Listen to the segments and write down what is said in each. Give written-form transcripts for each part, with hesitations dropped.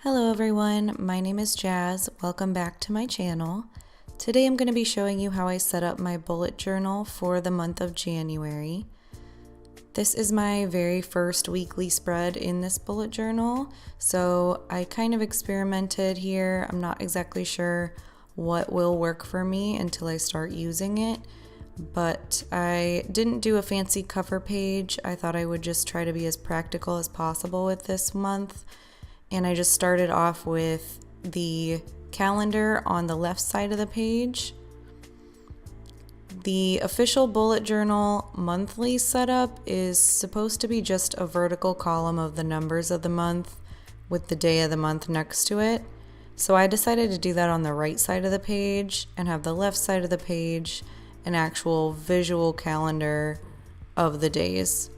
Hello everyone, my name is Jazz. Welcome back to my channel. Today I'm going to be showing you how I set up my bullet journal for the month of January. This is my very first weekly spread in this bullet journal, so I kind of experimented here. I'm not exactly sure what will work for me until I start using it, but I didn't do a fancy cover page. I thought I would just try to be as practical as possible with this month. And I just started off with the calendar on the left side of the page. The official bullet journal monthly setup is supposed to be just a vertical column of the numbers of the month with the day of the month next to it. So I decided to do that on the right side of the page and have the left side of the page an actual visual calendar of the days.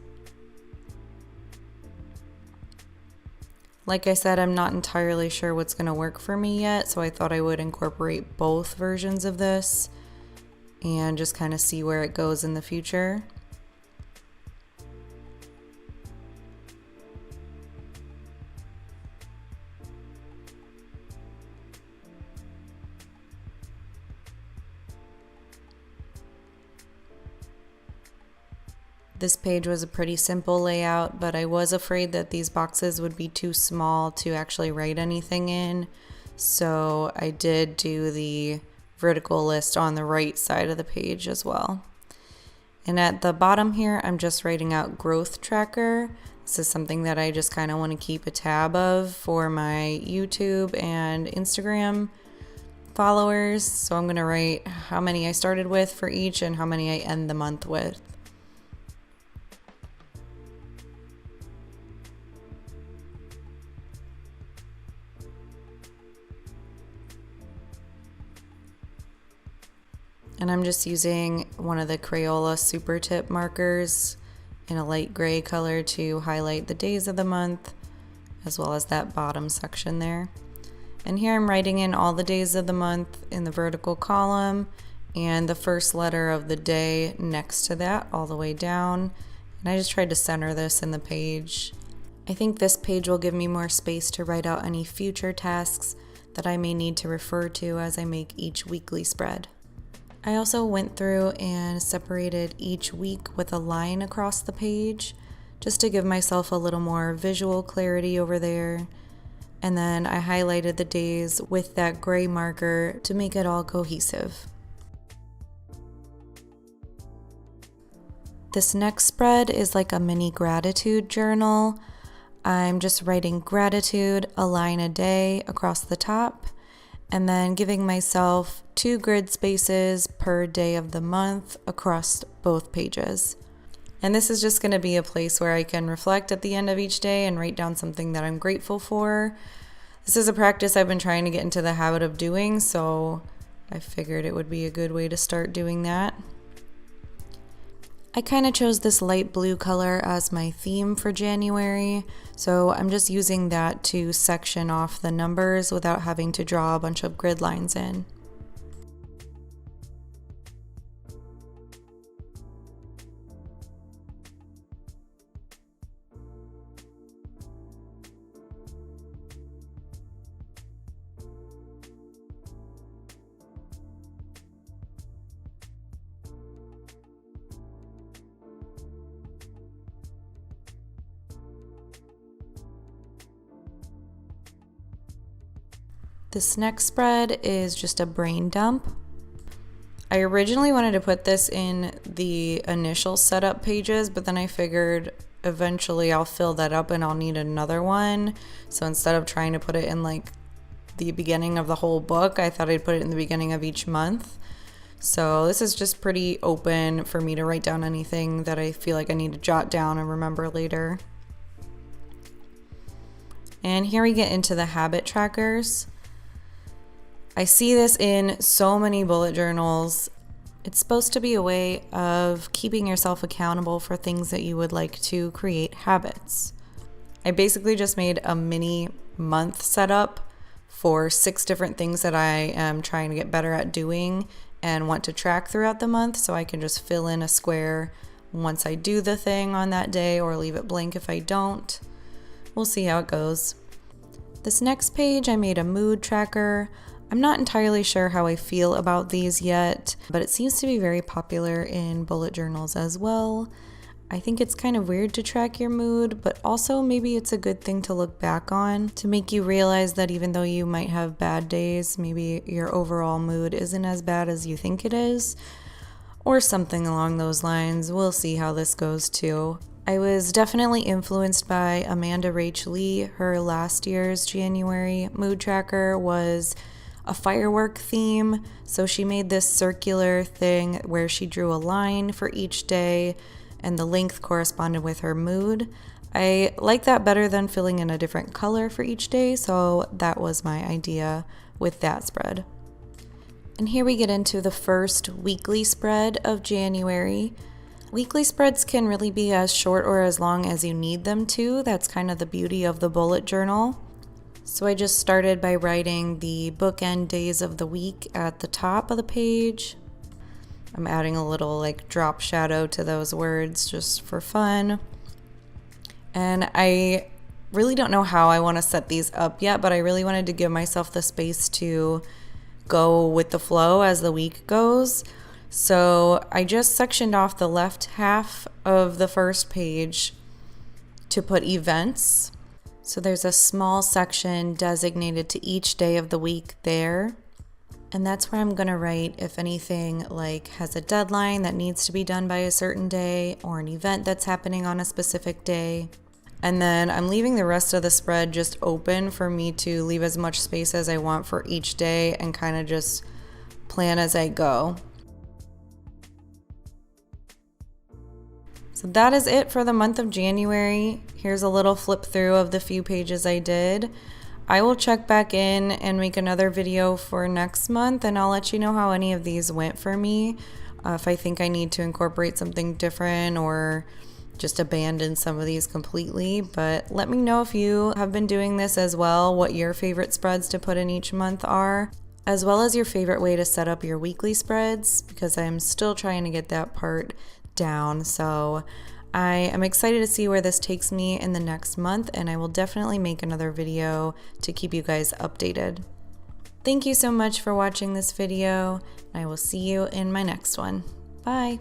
Like I said, I'm not entirely sure what's going to work for me yet, so I thought I would incorporate both versions of this and just kind of see where it goes in the future. This page was a pretty simple layout, but I was afraid that these boxes would be too small to actually write anything in. So I did do the vertical list on the right side of the page as well. And at the bottom here, I'm just writing out growth tracker. This is something that I just kind of want to keep a tab of for my YouTube and Instagram followers. So I'm going to write how many I started with for each and how many I end the month with. And I'm just using one of the Crayola Supertip markers in a light gray color to highlight the days of the month, as well as that bottom section there. And here I'm writing in all the days of the month in the vertical column and the first letter of the day next to that all the way down. And I just tried to center this in the page. I think this page will give me more space to write out any future tasks that I may need to refer to as I make each weekly spread. I also went through and separated each week with a line across the page just to give myself a little more visual clarity over there. And then I highlighted the days with that gray marker to make it all cohesive. This next spread is like a mini gratitude journal. I'm just writing gratitude, a line a day across the top, and then giving myself 2 grid spaces per day of the month across both pages. And this is just going to be a place where I can reflect at the end of each day and write down something that I'm grateful for. This is a practice I've been trying to get into the habit of doing, so I figured it would be a good way to start doing that. I kind of chose this light blue color as my theme for January, so I'm just using that to section off the numbers without having to draw a bunch of grid lines in. This next spread is just a brain dump. I originally wanted to put this in the initial setup pages, but then I figured eventually I'll fill that up and I'll need another one. So instead of trying to put it in like the beginning of the whole book, I thought I'd put it in the beginning of each month. So this is just pretty open for me to write down anything that I feel like I need to jot down and remember later. And here we get into the habit trackers. I see this in so many bullet journals. It's supposed to be a way of keeping yourself accountable for things that you would like to create habits. I basically just made a mini month setup for 6 different things that I am trying to get better at doing and want to track throughout the month, so I can just fill in a square once I do the thing on that day or leave it blank if I don't. We'll see how it goes. This next page, I made a mood tracker. I'm not entirely sure how I feel about these yet, but it seems to be very popular in bullet journals as well. I think it's kind of weird to track your mood, but also maybe it's a good thing to look back on to make you realize that even though you might have bad days, maybe your overall mood isn't as bad as you think it is, or something along those lines. We'll see how this goes too. I was definitely influenced by Amanda Rach Lee. Her last year's January mood tracker was a firework theme. So she made this circular thing where she drew a line for each day and the length corresponded with her mood. I like that better than filling in a different color for each day, so that was my idea with that spread. And here we get into the first weekly spread of January. Weekly spreads can really be as short or as long as you need them to. That's kind of the beauty of the bullet journal. So I just started by writing the bookend days of the week at the top of the page. I'm adding a little like drop shadow to those words just for fun. And I really don't know how I want to set these up yet, but I really wanted to give myself the space to go with the flow as the week goes. So I just sectioned off the left half of the first page to put events. So there's a small section designated to each day of the week there. And that's where I'm going to write if anything like has a deadline that needs to be done by a certain day or an event that's happening on a specific day. And then I'm leaving the rest of the spread just open for me to leave as much space as I want for each day and kind of just plan as I go. So that is it for the month of January. Here's a little flip through of the few pages I did. I will check back in and make another video for next month, and I'll let you know how any of these went for me. If I think I need to incorporate something different or just abandon some of these completely. But let me know if you have been doing this as well, what your favorite spreads to put in each month are, as well as your favorite way to set up your weekly spreads, because I'm still trying to get that part down. So I am excited to see where this takes me in the next month, and I will definitely make another video to keep you guys updated. Thank you so much for watching this video. I will see you in my next one. Bye.